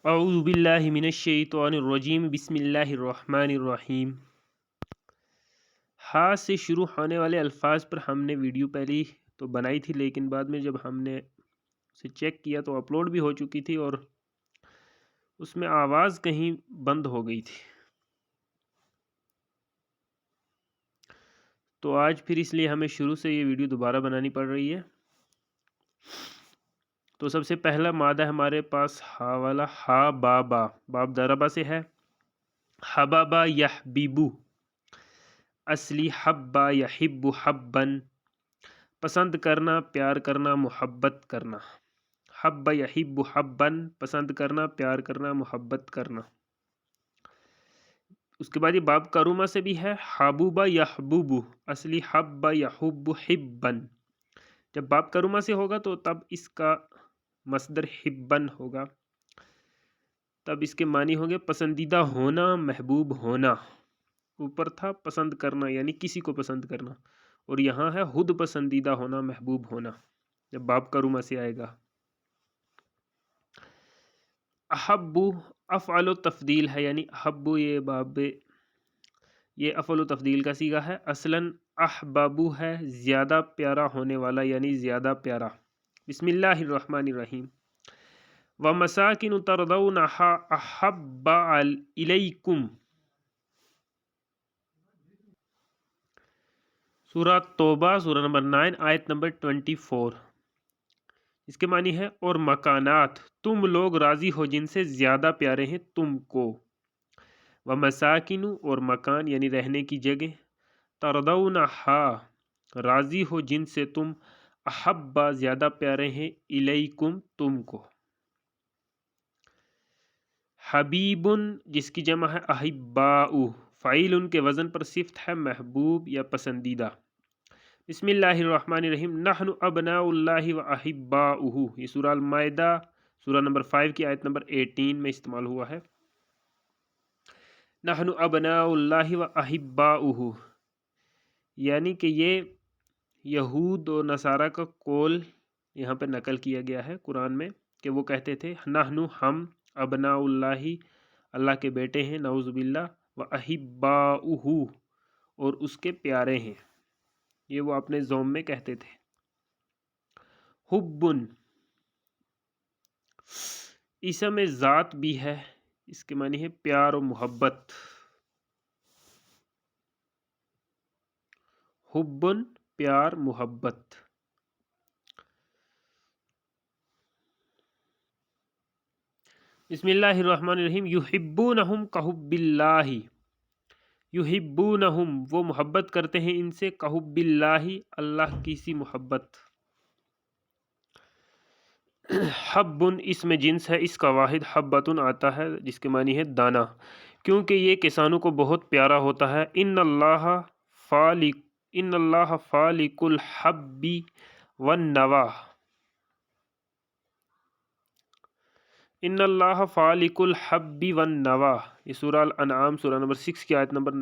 اعوذ باللہ من الشیطان الرجیم بسم اللہ الرحمن الرحیم۔ ہا سے شروع ہونے والے الفاظ پر ہم نے ویڈیو پہلی تو بنائی تھی، لیکن بعد میں جب ہم نے اسے چیک کیا تو اپلوڈ بھی ہو چکی تھی اور اس میں آواز کہیں بند ہو گئی تھی، تو آج پھر اس لیے ہمیں شروع سے یہ ویڈیو دوبارہ بنانی پڑ رہی ہے۔ تو سب سے پہلا مادہ ہمارے پاس ہا والا، ہا بابا، باب ضربہ سے ہے۔ حبابا یحبیبو، اصلی حبا یحب حبن، پسند کرنا، پیار کرنا، محبت کرنا۔ حب یحب حبن، پسند کرنا، پیار کرنا، محبت کرنا۔ اس کے بعد یہ باب کرومہ سے بھی ہے، حبوبا یحبوبو، اصلی حب یحب حبن۔ جب باب کرومہ سے ہوگا تو تب اس کا مصدر حبن ہوگا، تب اس کے معنی ہوں گے پسندیدہ ہونا، محبوب ہونا۔ اوپر تھا پسند کرنا یعنی کسی کو پسند کرنا، اور یہاں ہے خود پسندیدہ ہونا، محبوب ہونا، جب باب کرومہ سے آئے گا۔ احبو افعل و تفضیل ہے، یعنی احبو یہ افعل و تفضیل کا صیغہ ہے۔ اصلاً احبابو ہے، زیادہ پیارا ہونے والا یعنی زیادہ پیارا۔ بسم اللہ الرحمن الرحیم۔ وَمَسَاكِنُ تَرْضَوْنَهَا أَحَبَّ إِلَيْكُمْ، سورہ توبہ، سورہ نمبر 9، آیت نمبر 24۔ اس کے معنی ہے اور مکانات تم لوگ راضی ہو جن سے زیادہ پیارے ہیں تم کو۔ وَمَسَاكِنُ اور مکان یعنی رہنے کی جگہ، تَرْضَوْنَهَا راضی ہو جن سے تم، احبا زیادہ پیارے ہیں، الیکم تم کو۔ حبیبن جس کی جمع ہے احباؤ، فعیل ان کے وزن پر صفت ہے محبوب یا پسندیدہ۔ بسم اللہ الرحمن الرحیم۔ نحن ابناء اللہ و احباؤہ، یہ سورہ المائدہ سورہ نمبر 5 کی آیت نمبر 18 میں استعمال ہوا ہے۔ نحن ابناء اللہ و احباؤہ، یعنی کہ یہ یہود و نصارہ کا قول یہاں پہ نقل کیا گیا ہے قرآن میں، کہ وہ کہتے تھے نحن ہم، ابناء اللہ اللہ کے بیٹے ہیں، نعوذ باللہ، و احباؤہ اور اس کے پیارے ہیں، یہ وہ اپنے زوم میں کہتے تھے۔ حبن اسم ذات بھی ہے، اس کے معنی ہے پیار و محبت۔ حبن پیار، محبت۔ بسم اللہ الرحمن الرحیم۔ یحبونہم کحب اللہ، یحبونہم وہ محبت کرتے ہیں ان سے، کحب اللہ اللہ کی سی محبت۔ حبن اسم جنس ہے، اس کا واحد حبتن آتا ہے جس کے معنی ہے دانہ، کیونکہ یہ کسانوں کو بہت پیارا ہوتا ہے۔ ان اللہ فالق الحب والنوى، ان اللہ فالق الحب والنوى، یہ سورہ الانعام سورہ نمبر 6 کی آیت نمبر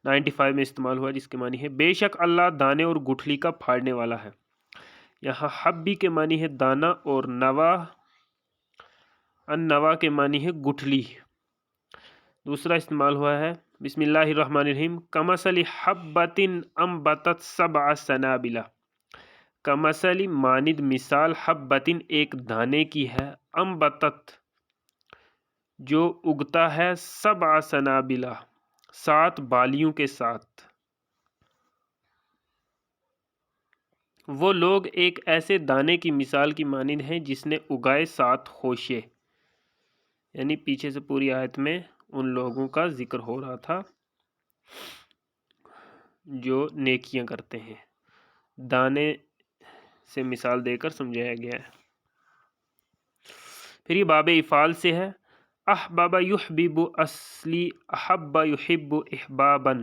95 میں استعمال ہوا، جس کے معنی ہے بے شک اللہ دانے اور گٹھلی کا پھاڑنے والا ہے۔ یہاں حبی کے معنی ہے دانہ، اور النوى کے معنی ہے گٹھلی۔ دوسرا استعمال ہوا ہے بسم اللہ الرحمن الرحیم۔ کمثل حبۃ انبتت سبع سنابل، کمثل مانند مثال، حبۃ ایک دانے کی ہے، انبتت جو اگتا ہے، سبع سنابل 7 بالیوں کے ساتھ۔ وہ لوگ ایک ایسے دانے کی مثال کی مانند ہیں جس نے اگائے 7 خوشے، یعنی پیچھے سے پوری آیت میں ان لوگوں کا ذکر ہو رہا تھا جو نیکیاں کرتے ہیں، دانے سے مثال دے کر سمجھایا گیا ہے۔ پھر یہ باب افعال سے ہے، احباب یحبب، اصلی احب یحب احبابا،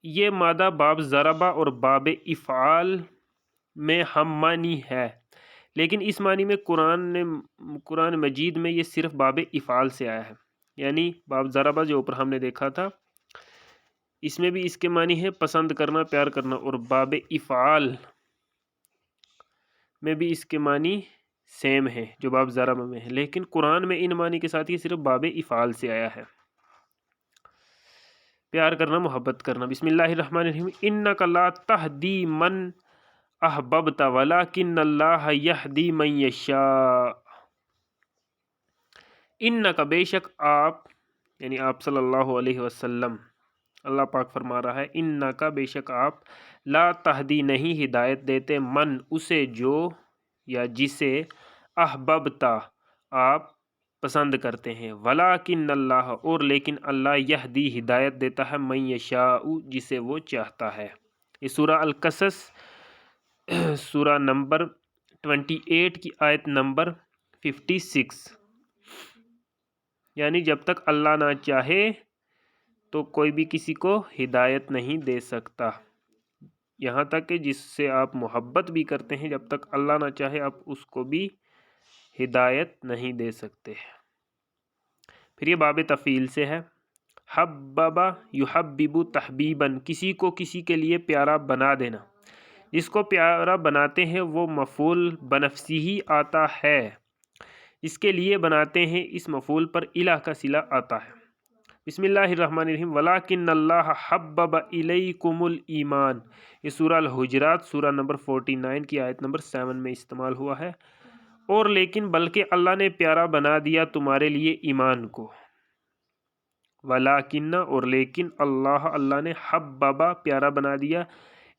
یہ مادہ باب ضربہ اور باب افعال میں ہم معنی ہے، لیکن اس معنی میں قرآن مجید میں یہ صرف باب افعال سے آیا ہے، یعنی باب ضربہ جو اوپر ہم نے دیکھا تھا اس میں بھی اس کے معنی ہے پسند کرنا، پیار کرنا، اور باب افعال میں بھی اس کے معنی سیم ہے جو باب ضرب میں ہے، لیکن قرآن میں ان معنی کے ساتھ یہ صرف باب افعال سے آیا ہے۔ پیار کرنا، محبت کرنا۔ بسم اللہ الرحمن الرحیم۔ انک لا تہدی من احببت ولکن اللہ یہدی من یشاء۔ انک بے شک آپ، یعنی آپ صلی اللہ علیہ وسلم، اللہ پاک فرما رہا ہے انک بے شک آپ، لا تہدی نہیں ہدایت دیتے، من اسے جو یا جسے، احببتا آپ پسند کرتے ہیں، ولیکن اللہ اور لیکن اللہ یہدی ہدایت دیتا ہے، من یشاء جسے وہ چاہتا ہے۔ یہ سورہ القصص سورہ نمبر 28 کی آیت نمبر 56، یعنی جب تک اللہ نہ چاہے تو کوئی بھی کسی کو ہدایت نہیں دے سکتا، یہاں تک کہ جس سے آپ محبت بھی کرتے ہیں جب تک اللہ نہ چاہے آپ اس کو بھی ہدایت نہیں دے سکتے۔ پھر یہ باب تفعیل سے ہے۔ حببا یحبب تحبیباً، کسی کو کسی کے لیے پیارا بنا دینا، جس کو پیارا بناتے ہیں وہ مفعول بنفسی ہی آتا ہے، اس کے لیے بناتے ہیں اس مفعول پر الہ کا صلہ آتا ہے۔ بسم اللہ الرحمن الرحیم۔ ولیکن اللہ حبب الیکم الایمان، یہ سورہ الحجرات سورہ نمبر 49 کی آیت نمبر 7 میں استعمال ہوا ہے۔ اور لیکن بلکہ اللہ نے پیارا بنا دیا تمہارے لیے ایمان کو، ولیکن اور لیکن اللہ نے حببا پیارا بنا دیا،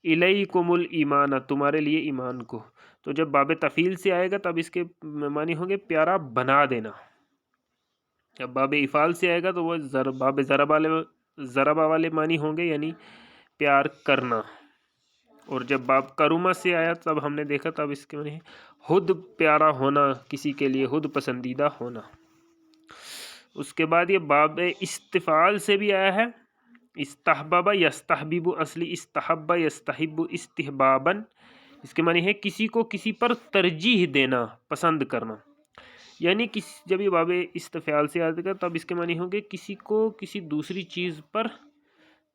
الیکم الایمان تمہارے لیے ایمان کو۔ تو جب باب تفعیل سے آئے گا تب اس کے معنی ہوں گے پیارا بنا دینا، جب باب افعال سے آئے گا تو وہ باب ضرب والے معنی ہوں گے، یعنی پیار کرنا۔ اور جب باب کرما سے آیا تب ہم نے دیکھا تب اس کے معنی خود پیارا ہونا، کسی کے لیے خود پسندیدہ ہونا۔ اس کے بعد یہ باب استفعال سے بھی آیا ہے، استحبب یستحبب، اصلی استحب یستحب استحباباً، اس کے معنی ہے کسی کو کسی پر ترجیح دینا، پسند کرنا، یعنی جب یہ باب استفعال سے آئے گا تب اس کے معنی ہوں گے کسی کو کسی دوسری چیز پر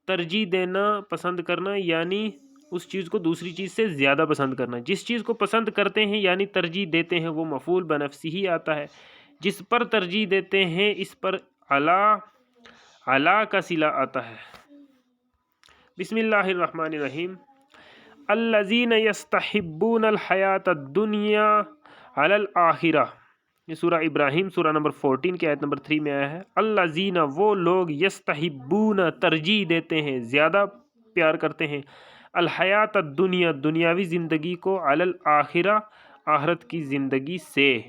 ترجیح دینا، پسند کرنا، یعنی اس چیز کو دوسری چیز سے زیادہ پسند کرنا۔ جس چیز کو پسند کرتے ہیں یعنی ترجیح دیتے ہیں وہ مفعول بنفسی ہی آتا ہے، جس پر ترجیح دیتے ہیں اس پر علا کا صلہ آتا ہے۔ بسم اللہ الرحمن الرحیم۔ الذین یستحبون الحیاۃ الدنیا علی الآخرہ، یہ سورہ ابراہیم سورہ نمبر 14 کی آیت نمبر 3 میں آیا ہے۔ الذین وہ لوگ، یستحبون ترجیح دیتے ہیں، زیادہ پیار کرتے ہیں، الحیات الدنیا دنیاوی زندگی کو، علی الآخرہ آخرت کی زندگی سے،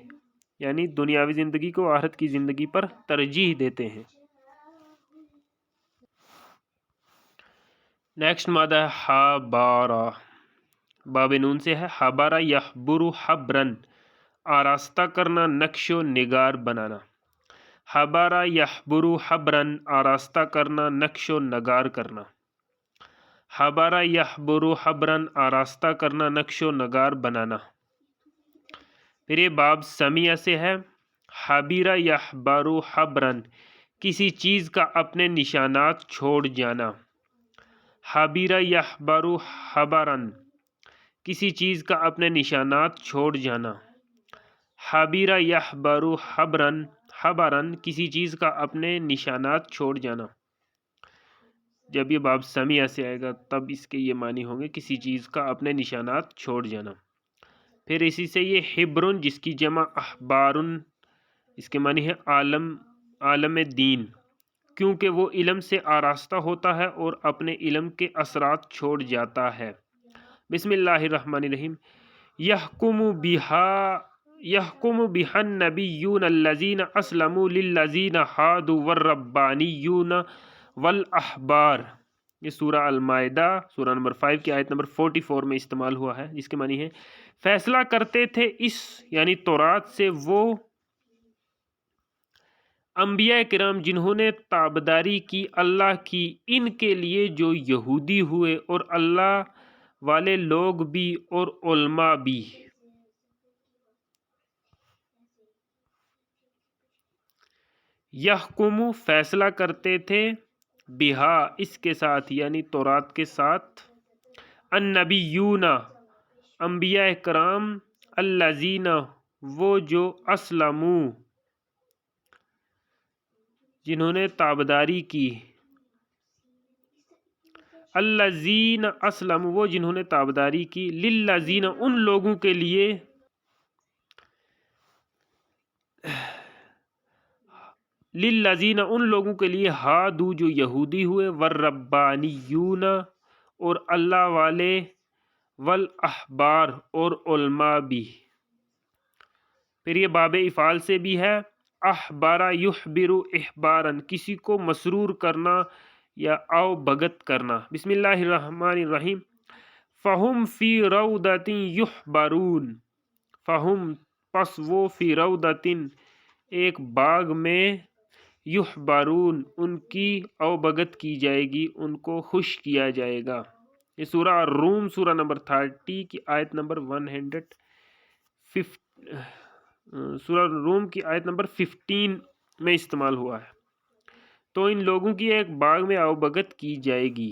یعنی دنیاوی زندگی کو آخرت کی زندگی پر ترجیح دیتے ہیں۔ نیکسٹ مادہ ہے حبارہ، باب نون سے ہے۔ حبارہ یحبر حبرن، آراستہ کرنا، نقش و نگار بنانا۔ حبارہ یحبر حبرن، آراستہ کرنا، نقش و نگار کرنا۔ حبارہ یحبر حبرن، آراستہ کرنا، نقش و نگار بنانا۔ پھر یہ باب سمیہ سے ہے۔ حبیرہ یحبر حبرن، کسی چیز کا اپنے نشانات چھوڑ جانا۔ حبیرہ یحبر حبرن، کسی چیز کا اپنے نشانات چھوڑ جانا۔ حبیرہ یحبر حبرن، حبرن کسی چیز کا اپنے نشانات چھوڑ جانا۔ جب یہ باب سمیہ سے آئے گا تب اس کے یہ معنی ہوں گے کسی چیز کا اپنے نشانات چھوڑ جانا۔ پھر اسی سے یہ حبرن جس کی جمع احبارن، اس کے معنی ہے عالم دین، کیونکہ وہ علم سے آراستہ ہوتا ہے اور اپنے علم کے اثرات چھوڑ جاتا ہے۔ بسم اللہ الرحمن الرحیم۔ یحکم بہا النبیون الذین اسلموا للذین ہادوا والربانیون والاحبار، یہ سورہ المائدہ سورہ نمبر 5 کی آیت نمبر 44 میں استعمال ہوا ہے، جس کے معنی ہے فیصلہ کرتے تھے اس یعنی تورات سے وہ انبیاء کرام جنہوں نے تابعداری کی اللہ کی، ان کے لیے جو یہودی ہوئے اور اللہ والے لوگ بھی اور علماء بھی۔ یحکم فیصلہ کرتے تھے، بہا اس کے ساتھ یعنی تورات کے ساتھ، النبیون انبیاء کرام، الذین وہ جو اسلمو جنہوں نے تابداری کی، الذین اسلم وہ جنہوں نے تابداری کی، للذین ان لوگوں کے لیے، للذین ان لوگوں کے لیے، ہادو جو یہودی ہوئے، والربانیون اور اللہ والے، والاحبار اور علماء بھی۔ پھر یہ باب افعال سے بھی ہے، احبارا یحبر احبارن کسی کو مسرور کرنا یا او بگت کرنا۔ بسم اللہ الرحمن الرحیم، فہم فی روضۃ یحبرون، فہم پس وہ فی روضۃ ایک باغ میں، یحبرون ان کی او بگت کی جائے گی، ان کو خوش کیا جائے گا۔ یہ سورہ الروم سورہ نمبر 30 کی آیت نمبر 150 سورہ الروم کی آیت نمبر 15 میں استعمال ہوا ہے۔ تو ان لوگوں کی ایک باغ میں او بگت کی جائے گی۔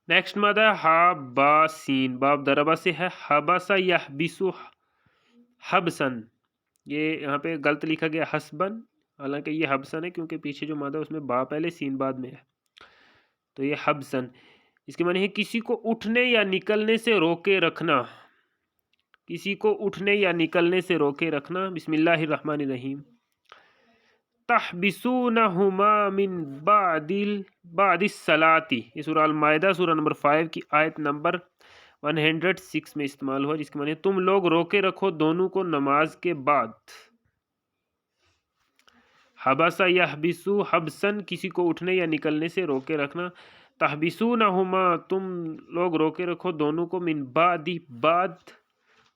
نیکسٹ مادہ حاباسین، باب دربہ سے ہے، حبسا یحبسو حبسن، یہ یہاں پہ غلط لکھا گیا حسبن، حالانکہ یہ حبسن ہے کیونکہ پیچھے جو مادہ اس میں با پہلے سین بعد میں ہے، تو یہ حبسن۔ اس کے معنی ہے کسی کو اٹھنے یا نکلنے سے روکے رکھنا، کسی کو اٹھنے یا نکلنے سے روکے رکھنا۔ بسم اللہ الرحمن الرحیم، تحبسونہما من بعد الصلاۃ، یہ سورہ المائدہ سورہ نمبر 5 کی آیت نمبر 106 میں استعمال ہوا، جس کے معنی ہے تم لوگ روکے رکھو دونوں کو نماز کے بعد۔ حبسا یحبسو حبسن کسی کو اٹھنے یا نکلنے سے روکے رکھنا، تحبسونہما تم لوگ روکے رکھو دونوں کو، من بعد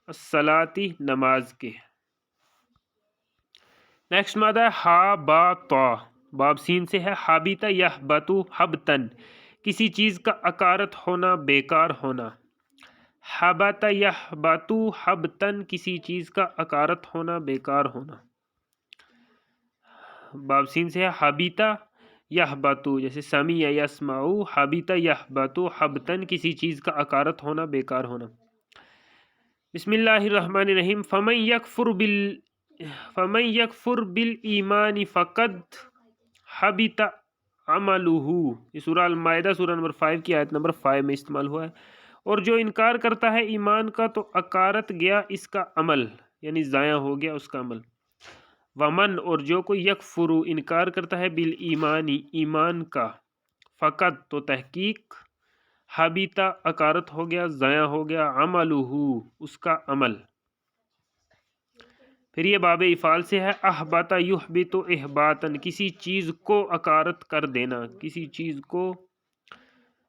الصلاۃ نماز کے۔ نیکسٹ مادہ ہے حابطا، باب سین سے ہے، حابطا یحبطو حبتن کسی چیز کا عکارت ہونا، بیکار ہونا۔ حبطا یحبطو حبتن کسی چیز کا عکارت ہونا، بیکار ہونا۔ باب سین سے ہے، حبیتا یحبطو جیسے سمیع یسمعو، حبیتا یحبطو حبتن کسی چیز کا عکارت ہونا، بیکار ہونا۔ بسم اللہ الرحمن الرحیم، فمن یکفر بالایمان فقد حبط عملہ، یہ سورہ المائدہ سورہ نمبر 5 کی آیت نمبر 5 میں استعمال ہوا ہے، اور جو انکار کرتا ہے ایمان کا تو عکارت گیا اس کا عمل، یعنی ضائع ہو گیا اس کا عمل۔ ومن اور جو کوئی یکفر انکار کرتا ہے بالایمانی ایمان کا، فقط تو تحقیق، حبیتا عکارت ہو گیا، ضائع ہو گیا، عملہ اس کا عمل۔ پھر یہ باب افعال سے ہے، احبطا یحبط احباطن کسی چیز کو عکارت کر دینا، کسی چیز کو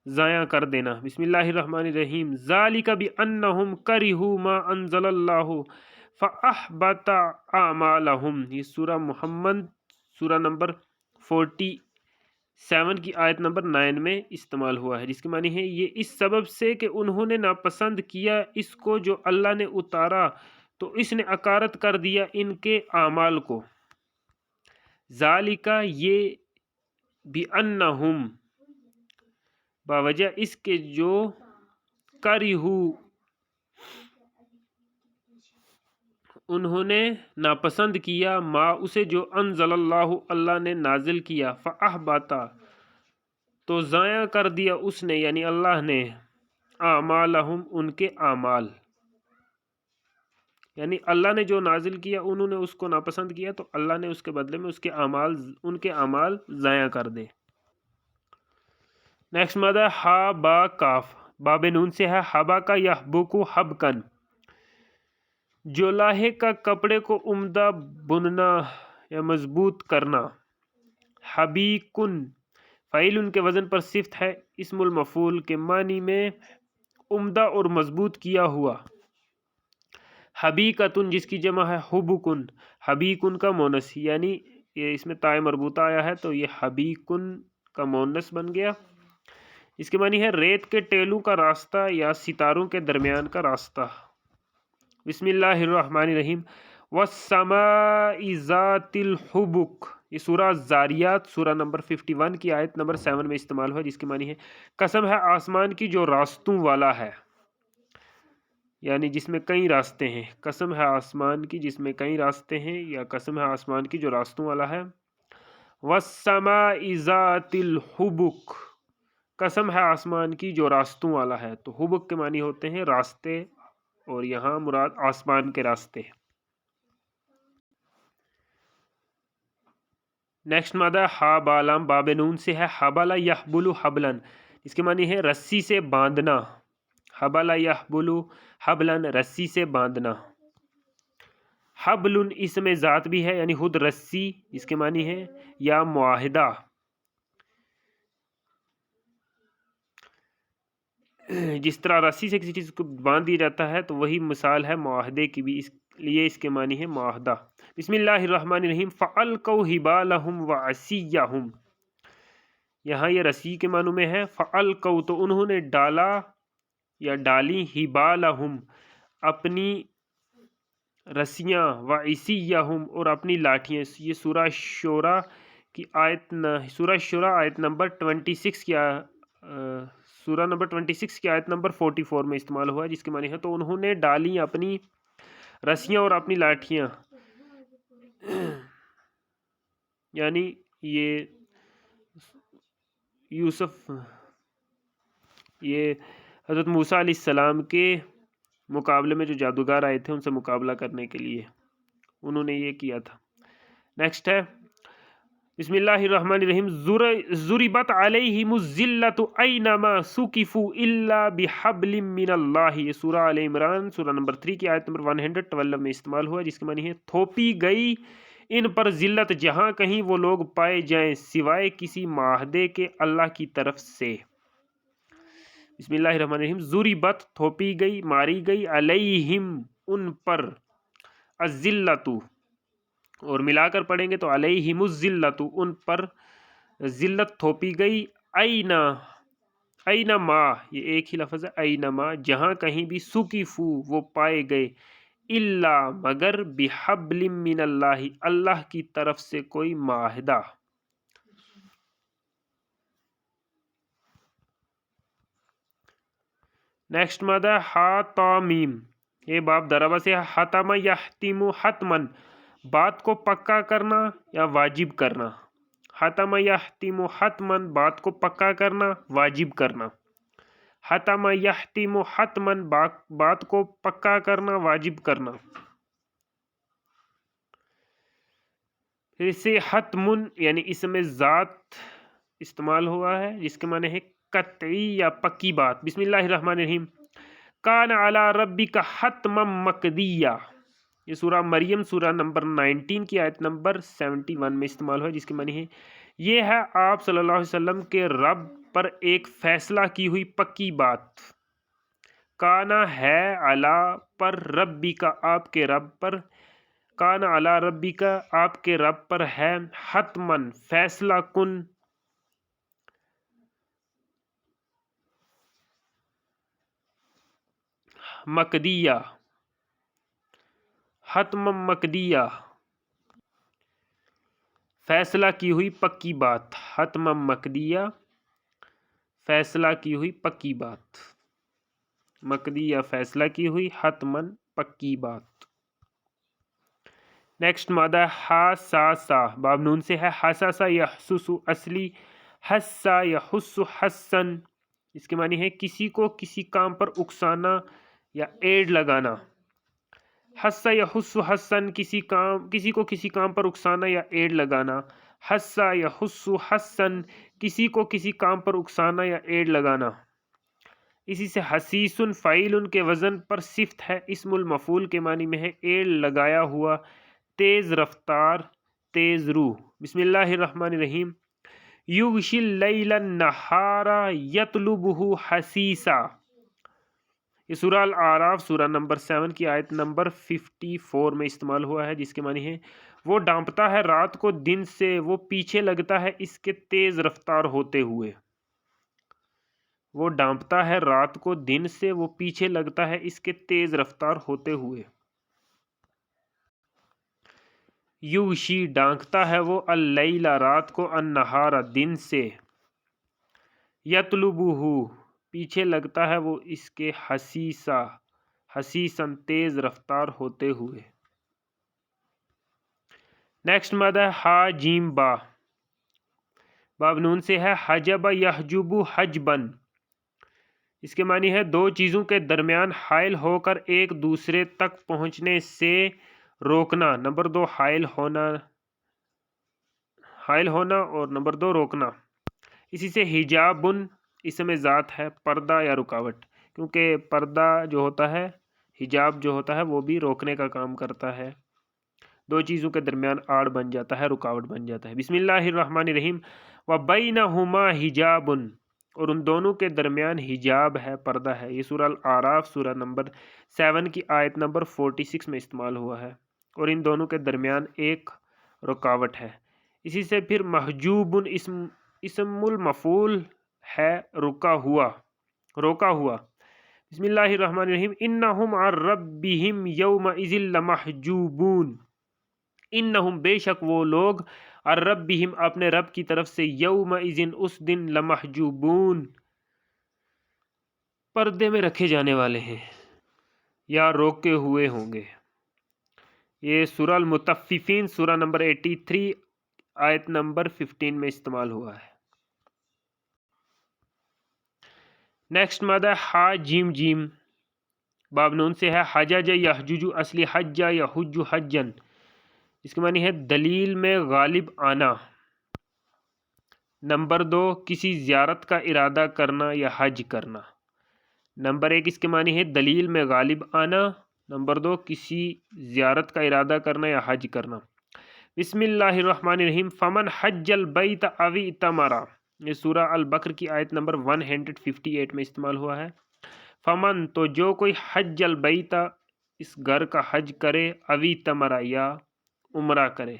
ضائع کر دینا۔ بسم اللہ الرحمن الرحیم، ذالک بانہم کرہوا ما انزل اللہ فاحبط اعمالہم، یہ سورہ محمد سورہ نمبر 47 کی آیت نمبر 9 میں استعمال ہوا ہے، جس کے معنی ہے یہ اس سبب سے کہ انہوں نے ناپسند کیا اس کو جو اللہ نے اتارا تو اس نے عکارت کر دیا ان کے اعمال کو۔ ذالک یہ، بانہم باوجہ اس کے جو، کرہو انہوں نے ناپسند کیا، ما اسے جو، انزل اللہ اللہ نے نازل کیا، فاحبطا تو ضائع کر دیا اس نے یعنی اللہ نے، اعمالہم ان کے اعمال، یعنی اللہ نے جو نازل کیا انہوں نے اس کو ناپسند کیا تو اللہ نے اس کے بدلے میں اس کے اعمال، ان کے اعمال ضائع کر دے۔ نیکسٹ مادہ ہا با کاف، باب نون سے ہے، حبا کا یحبکو حبکن جو لاہے کا کپڑے کو عمدہ بننا یا مضبوط کرنا۔ حبیکن فعیل ان کے وزن پر صفت ہے، اسم المفعول کے معنی میں عمدہ اور مضبوط کیا ہوا۔ حبیکتن جس کی جمع ہے حبکن، حبیکن کا مونس، یعنی یہ اس میں تائے مربوطہ آیا ہے تو یہ حبیکن کا مونس بن گیا۔ اس کے معنی ہے ریت کے ٹیلوں کا راستہ یا ستاروں کے درمیان کا راستہ۔ بسم اللہ الرحمن الرحیم، والسماء ذات الحبک، یہ سورہ زاریات سورہ نمبر 51 کی آیت نمبر 7 میں استعمال ہوا، جس کے معنی ہے قسم ہے آسمان کی جو راستوں والا ہے۔ یعنی جس میں کئی راستے ہیں، قسم ہے آسمان کی جس میں کئی راستے ہیں، یا قسم ہے آسمان کی جو راستوں والا ہے۔ وَالسَّمَاءِ ذَاتِ الْحُبُكِ، قسم ہے آسمان کی جو راستوں والا ہے۔ تو حبک کے معنی ہوتے ہیں راستے، اور یہاں مراد آسمان کے راستے۔ نیکسٹ مادہ ہا بالام باب نون سے ہے، حبل یحبل حبلن، اس کے معنی ہے رسی سے باندھنا۔ حبل یحبل حبلن، رسی سے باندھنا۔ حبل اسم ذات بھی ہے، یعنی خود رسی، اس کے معنی ہے یا معاہدہ۔ جس طرح رسی سے کسی چیز کو باندھ دیا جاتا ہے تو وہی مثال ہے معاہدے کی بھی، اس لیے اس کے معنی ہے معاہدہ۔ بسم اللہ الرحمن الرحیم، فَأَلْقَوْا حِبَالَهُمْ وَعَصِيَّهُمْ، یہاں یہ رسی کے معنی میں ہے۔ فَأَلْقَوْا، تو انہوں نے ڈالا یا ڈالی، حِبَالَهُمْ، اپنی رسیاں، وَعِصِيَّهُمْ، اور اپنی لاٹھیاں۔ یہ سورہ شورى کی آیت نمبر 26 کی سورہ نمبر 26 کی آیت نمبر 44 میں استعمال ہوا ہے، جس کے معنی ہے تو انہوں نے ڈالی اپنی رسیاں اور اپنی لاٹھیاں، یعنی یہ یوسف، یہ حضرت موسیٰ علیہ السلام کے مقابلے میں جو جادوگر آئے تھے ان سے مقابلہ کرنے کے لیے انہوں نے یہ کیا تھا۔ نیکسٹ ہے بسم اللہ الرحمن الرحیم، ضربت علیہم الذلۃ اینما ثقفوا الا بحبل من اللہ، یہ سورہ آل عمران سورہ نمبر 3 کی آیت نمبر 112 میں استعمال ہوا، جس کے معنی ہے تھوپی گئی ان پر ذلت جہاں کہیں وہ لوگ پائے جائیں سوائے کسی معاہدے کے اللہ کی طرف سے۔ بسم اللہ الرحمن الرحیم، ضربت تھوپی گئی، ماری گئی، علیہم ان پر، الذلۃ، اور ملا کر پڑھیں گے تو علیہم الذلۃ، ان پر ذلت تھوپی گئی، اینما، یہ ایک ہی لفظ ہے، اینما، جہاں کہیں بھی، ثقفوا، وہ پائے گئے، الا، مگر، بحبل من اللہ، اللہ کی طرف سے کوئی معاہدہ۔ نیکسٹ مادہ ہا تا میم، یہ باب ضربہ سے حتم یحتم حتمن، بات کو پکا کرنا یا واجب کرنا۔ حتم یحتم حتمن، بات کو پکا کرنا، واجب کرنا۔ حتم یحتم حتمن، بات کو پکا کرنا، واجب کرنا۔ پھر سے حتمن یعنی اسم ذات استعمال ہوا ہے، جس کے معنی ہے قطعی یا پکی بات۔ بسم اللہ الرحمن الرحیم، کان علی ربک حتما مقضیا، یہ سورہ مریم سورہ نمبر 19 کی آیت نمبر 71 میں استعمال ہوا، جس کے معنی ہے یہ ہے آپ صلی اللہ علیہ وسلم کے رب پر ایک فیصلہ کی ہوئی پکی بات۔ کانا ہے، علی پر، ربی کا آپ کے رب پر، کان علی ربی کا آپ کے رب پر ہے، حتمن فیصلہ کن، مقدیہ، حتم مقدیہ، فیصلہ کی ہوئی پکی بات، حتم مقدیہ، فیصلہ کی ہوئی پکی بات، مقدیہ فیصلہ کی ہوئی، حتمن پکی بات۔ نیکسٹ مادہ حساسا، باب نون سے ہے، حساسا یحسس، اصلی حسا یحس حسن، اس کے معنی ہے کسی کو کسی کام پر اکسانا یا ایڈ لگانا۔ حسا یحس حسن، کسی کو کسی کام پر اکسانا یا ایڈ لگانا۔ حسا یحس حسن، کسی کو کسی کام پر اکسانا یا ایڈ لگانا۔ اسی سے حسیس فعیل کے وزن پر صفت ہے، اسم المفعول کے معنی میں ہے ایڈ لگایا ہوا، تیز رفتار، تیز روح۔ بسم اللہ الرحمن الرحیم، یغشی اللیل النہار یطلبہ حثیثا، یہ سورہ الاعراف سورہ نمبر 7 کی آیت نمبر 54 میں استعمال ہوا ہے، جس کے معنی ہے وہ ڈانپتا ہے رات کو دن سے، وہ پیچھے لگتا ہے اس کے تیز رفتار ہوتے ہوئے۔ وہ ڈانپتا ہے رات کو دن سے، وہ پیچھے لگتا ہے اس کے تیز رفتار ہوتے ہوئے۔ یغشی ڈانکتا ہے وہ، اللیل رات کو، النہار دن سے، یطلبہ پیچھے لگتا ہے وہ اس کے، حثیثا حسیسن تیز رفتار ہوتے ہوئے. نیکسٹ مد ہے ہا جیم با. باب نون سے ہے حجب یحجب حجبن. اس کے معنی ہے دو چیزوں کے درمیان حائل ہو کر ایک دوسرے تک پہنچنے سے روکنا. نمبر 2 حائل ہونا اور نمبر 2 روکنا. اسی سے حجابن اسم ذات ہے، پردہ یا رکاوٹ، کیونکہ پردہ جو ہوتا ہے، حجاب جو ہوتا ہے وہ بھی روکنے کا کام کرتا ہے. دو چیزوں کے درمیان آڑ بن جاتا ہے، رکاوٹ بن جاتا ہے. بسم اللہ الرحمن الرحیم. وَبَيْنَهُمَا حِجَابٌ. اور ان دونوں کے درمیان حجاب ہے، پردہ ہے. یہ سورہ الاعراف سورہ نمبر 7 کی آیت نمبر 46 میں استعمال ہوا ہے. اور ان دونوں کے درمیان ایک رکاوٹ ہے. اسی سے پھر محجوب اسم المفعول ہے، روکا ہوا. بسم اللہ الرحمن الرحیم. انہم عن ربہم یومئذ لمحجوبون. انہم بے شک وہ لوگ عن ربہم اپنے رب کی طرف سے یومئذ اس دن لمحجوبون پردے میں رکھے جانے والے ہیں یا روکے ہوئے ہوں گے. یہ سورہ المطففین سورہ نمبر 83 آیت نمبر 15 میں استعمال ہوا ہے. نیکسٹ مادہ ہا جیم جیم. باب نون سے ہے حجج یحجج، اصلی حج یحج حجن. اس کے معنی ہے دلیل میں غالب آنا. نمبر 2 کسی زیارت کا ارادہ کرنا یا حج کرنا. نمبر 1 اس کے معنی ہے دلیل میں غالب آنا. نمبر 2 کسی زیارت کا ارادہ کرنا یا حج کرنا. بسم اللہ الرحمن الرحیم. فمن حج البیت او اعتمر. یہ سورہ البقر کی آیت نمبر 158 میں استعمال ہوا ہے. فمن تو جو کوئی حج البیت اس گھر کا حج کرے، او اعتمر یا عمرہ کرے.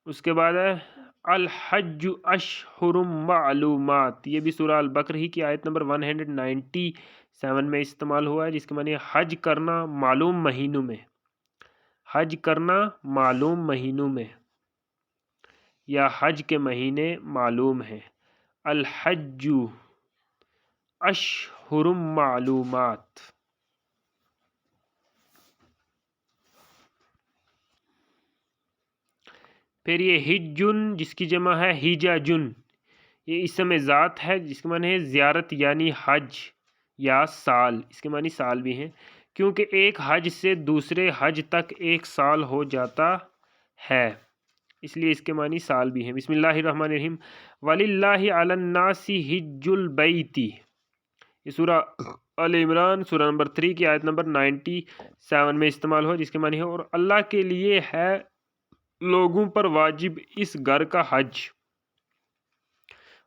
اس کے بعد ہے الحج اشہر معلومات. یہ بھی سورہ البقر ہی کی آیت نمبر 197 میں استعمال ہوا ہے، جس کے معنی ہے حج کرنا معلوم مہینوں میں. حج کرنا معلوم مہینوں میں یا حج کے مہینے معلوم ہیں. الحج اشہر معلومات. پھر یہ ہجن جس کی جمع ہے ہجاجن. یہ اسم ذات ہے جس کے معنی ہے زیارت یعنی حج یا سال. اس کے معنی سال بھی ہیں، کیونکہ ایک حج سے دوسرے حج تک ایک سال ہو جاتا ہے، اس لیے اس کے معنی سال بھی ہیں. بسم اللہ الرحمن الرحیم. وَلِلَّهِ عَلَى النَّاسِ حِجُّ الْبَيْتِ. یہ سورہ آل عمران سورہ نمبر 3 کی آیت نمبر 97 میں استعمال ہوا، جس کے معنی ہے اور اللہ کے لیے ہے لوگوں پر واجب اس گھر کا حج.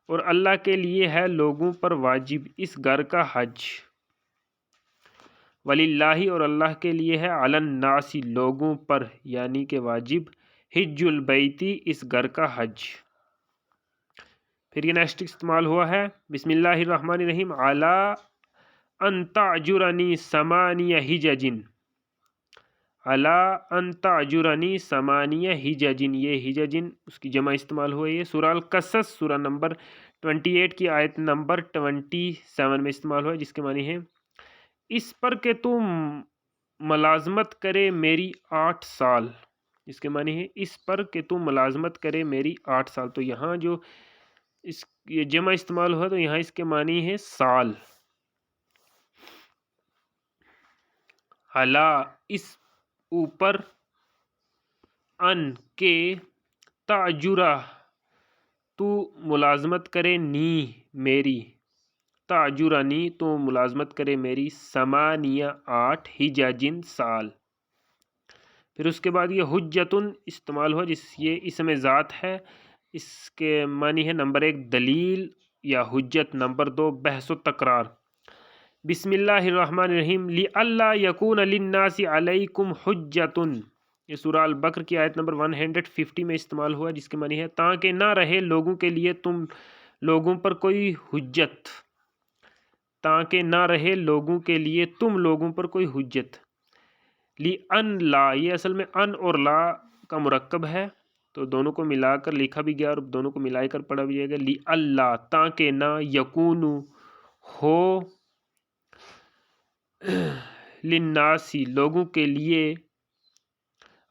اور اللہ کے لیے ہے لوگوں پر واجب اس گھر کا حج. وَلِلَّهِ اور اللہ کے لیے ہے عَلَى النَّاسِ لوگوں پر یعنی کہ واجب حج البیت اس گھر کا حج. پھر یہ نیکسٹ استعمال ہوا ہے بسم اللہ الرحمن الرحیم. عَلَىٰ أَن تَعْجُرَنِي ثَمَانِيَ حِجَجٍ. عَلَىٰ أَن تَعْجُرَنِي ثَمَانِيَ حِجَجٍ. یہ حججن اس کی جمع استعمال ہوئی ہے. سورہ القصص سورہ نمبر 28 کی آیت نمبر 27 میں استعمال ہوا ہے، جس کے معنی ہے اس پر کہ تم ملازمت کرے میری 8 سال. اس کے معنی ہے اس پر کہ تم ملازمت کرے میری 8 سال. تو یہاں جو یہ جمع استعمال ہوا تو یہاں اس کے معنی ہے سال. عَلَىٰ اس اوپر، ان کے، تاجرہ تو ملازمت کرے، نی میری، تاجرانی تو ملازمت کرے میری، 8 حجاجن سال. پھر اس کے بعد یہ حجتن استعمال ہوا جس یہ اسم ذات ہے. اس کے معنی ہے نمبر 1 دلیل یا حجت، نمبر 2 بحث و تکرار. بسم اللہ الرحمن الرحیم. لِأَلَّا يَكُونَ لِلنَّاسِ عَلَيْكُمْ حُجَّةٌ. یہ سورہ البقر کی آیت نمبر 150 میں استعمال ہوا، جس کے معنی ہے تاکہ نہ رہے لوگوں کے لیے تم لوگوں پر کوئی حجت. تاکہ نہ رہے لوگوں کے لیے تم لوگوں پر کوئی حجت. لِأَن لا، یہ اصل میں ان اور لا کا مرکب ہے. تو دونوں کو ملا کر لکھا بھی گیا اور دونوں کو ملا کر پڑھا بھی جائے گا. لی اللہ تاکہ نہ یکونو ہو للناسی لوگوں کے لیے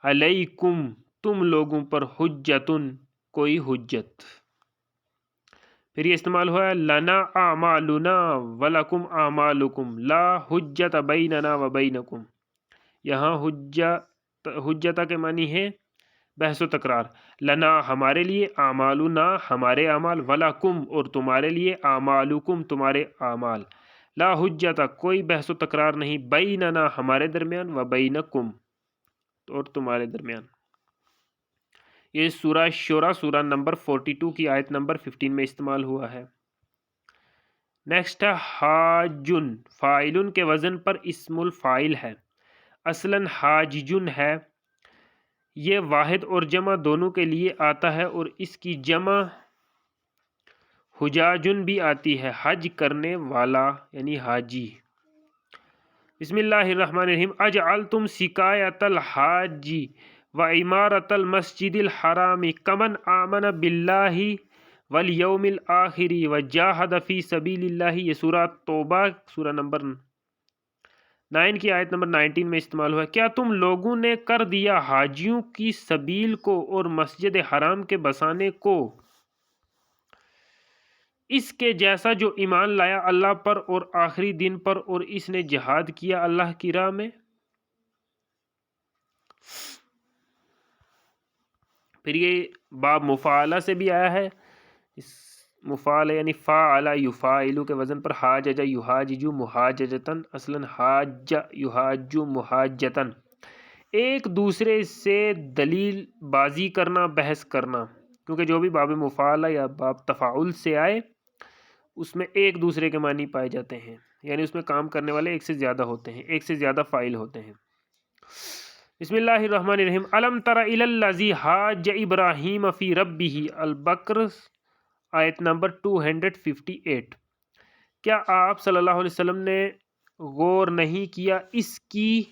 علیکم تم لوگوں پر حجتن کوئی حجت. پھر یہ استعمال ہوا ہے لنا اعمالنا ولکم اعمالکم لا حجت بیننا و بینکم. یہاں حجت کے معنی ہے بحث و تکرار. لنا ہمارے لیے، اعمالنا ہمارے اعمال، ولکم اور تمہارے لیے، اعمالکم تمہارے اعمال. لا حجت کوئی بحث و تکرار نہیں، بیننا ہمارے درمیان، و بینکم اور تمہارے درمیان. یہ سورہ شورى سورہ نمبر 42 کی آیت نمبر 15 میں استعمال ہوا ہے. نیکسٹ ہے حاجن، فاعلن کے وزن پر اسم الفاعل ہے، اصلاً حاججن ہے. یہ واحد اور جمع دونوں کے لیے آتا ہے اور اس کی جمع حجاجن بھی آتی ہے، حج کرنے والا یعنی حاجی. بسم اللہ الرحمن الرحیم. اجعلتم سقایۃ الحاج و عمارۃ المسجد الحرام کمن آمن باللہ والیوم الآخر وجاہد فی سبیل اللہ. یہ سورہ توبہ سورہ نمبر 9 کی آیت نمبر 19 میں استعمال ہوا ہے. کیا تم لوگوں نے کر دیا حاجیوں کی سبیل کو اور مسجد حرام کے بسانے کو اس کے جیسا جو ایمان لایا اللہ پر اور آخری دن پر اور اس نے جہاد کیا اللہ کی راہ میں. پھر یہ باب مفاعلہ سے بھی آیا ہے. اس مفاعلہ یعنی فاعل یفاعل کے وزن پر حاجج یحاجج محاججتن، اصلاً حاج یحاج محاجتن. ایک دوسرے سے دلیل بازی کرنا، بحث کرنا. کیونکہ جو بھی باب مفاعلہ یا باب تفاعل سے آئے اس میں ایک دوسرے کے معنی پائے جاتے ہیں، یعنی اس میں کام کرنے والے ایک سے زیادہ ہوتے ہیں، ایک سے زیادہ فاعل ہوتے ہیں. بسم اللہ الرحمن الرحیم. الم تر الی الذی حاج ابراہیم فی ربہ. البقر آیت نمبر 258. کیا آپ صلی اللہ علیہ وسلم نے غور نہیں کیا اس کی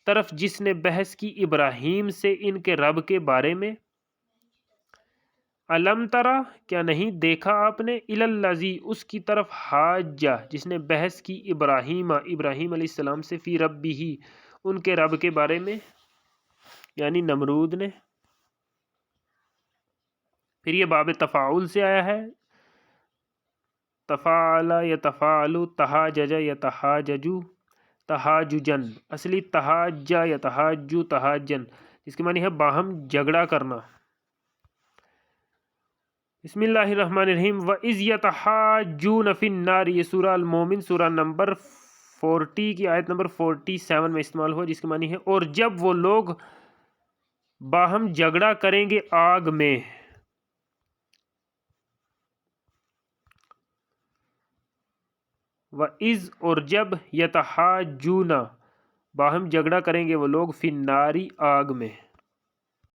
طرف جس نے بحث کی ابراہیم سے ان کے رب کے بارے میں؟ علم ترا کیا نہیں دیکھا آپ نے، الی الذی اس کی طرف حاجہ جس نے بحث کی ابراہیم علیہ السلام سے، فی ربہ ان کے رب کے بارے میں یعنی نمرود نے. پھر یہ باب تفاعل سے آیا ہے. تفاعل یتفاعل، تحاجج یتحاجج تحاججن، اصلی تحاجہ یتحاجو تحاجن، جس کے معنی ہے باہم جھگڑا کرنا. بسم اللہ الرحمن الرحیم. وَإِذْ يَتَحَاجُّونَ فِي النَّارِ. یہ سورہ المومن سورہ نمبر 40 کی آیت نمبر 47 میں استعمال ہوا، جس کے معنی ہے اور جب وہ لوگ باہم جھگڑا کریں گے آگ میں. وَإِذْ اور جب يَتَحَاجُّونَ باہم جھگڑا کریں گے وہ لوگ فِي النَّارِ آگ میں.